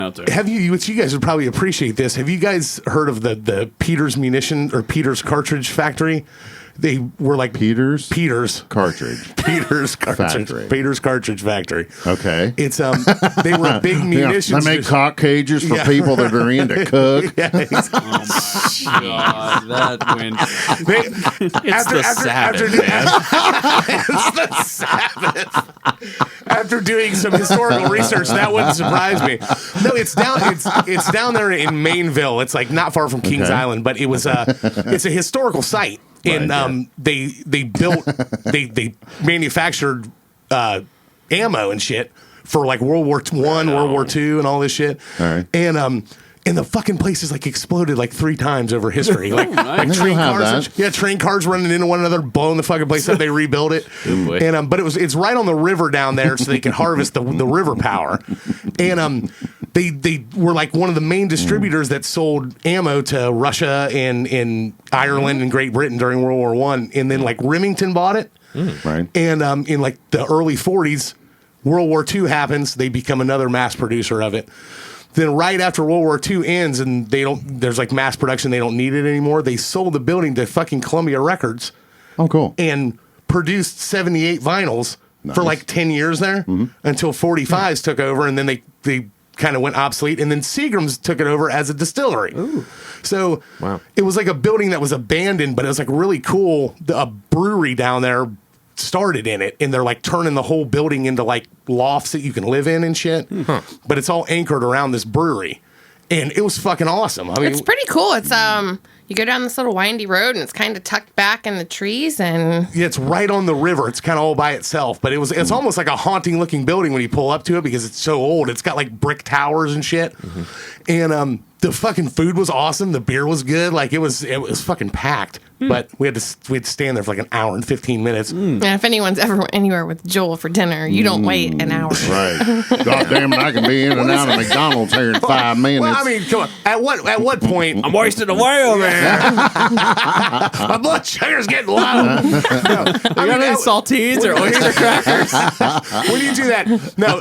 out there. Have you, which you guys would probably appreciate this, have you guys heard of the Peters munition or Peters Cartridge factory? They were like Peters Cartridge Factory. Peters Cartridge Factory. Okay. It's they were a big munitions. They make cock cages for people that are into cook. Yeah, Oh my god, that went. It's the Sabbath, man. It's the Sabbath. After doing some historical research, that wouldn't surprise me. No, it's down there in Mainville. It's like not far from Kings Okay. Island, but it's a historical site. And they manufactured ammo and shit for like World War I, World War II, and all this shit. All right. And the fucking place is like exploded like 3 times over history. Like, nice. like train have cars, that. train cars running into one another, blowing the fucking place up. They rebuilt it, boy. and but it's right on the river down there, so they can harvest the river power. And they were like one of the main distributors that sold ammo to Russia and in Ireland and Great Britain during World War I. And then like Remington bought it, Right. and in like the early 40s, World War II happens. They become another mass producer of it. Then right after World War II ends and there's like mass production, they don't need it anymore. They sold the building to fucking Columbia Records Oh, cool. and produced 78 vinyls for like 10 years there until 45s took over, and then they kind of went obsolete, and then Seagram's took it over as a distillery. Ooh. So Wow. it was like a building that was abandoned, but it was like really cool. A brewery down there started in it, and they're like turning the whole building into like lofts that you can live in and shit. But it's all anchored around this brewery, and it was fucking awesome. I mean, It's pretty cool. It's you go down this little windy road, and it's kind of tucked back in the trees, and yeah, it's right on the river. It's kind of all by itself, but it's almost like a haunting looking building when you pull up to it because it's so old. It's got like brick towers and shit, and the fucking food was awesome. The beer was good. Like it was fucking packed. But we had to stand there for like an hour and 15 minutes. and if anyone's ever went anywhere with Joel for dinner, you don't wait an hour. Right. God damn it, I can be in and out of McDonald's here in 5 minutes. Well, I mean, come on. At what point? I'm wasting away over here. My blood sugar's getting low. No, You got any saltines or oyster crackers? when you do that, no,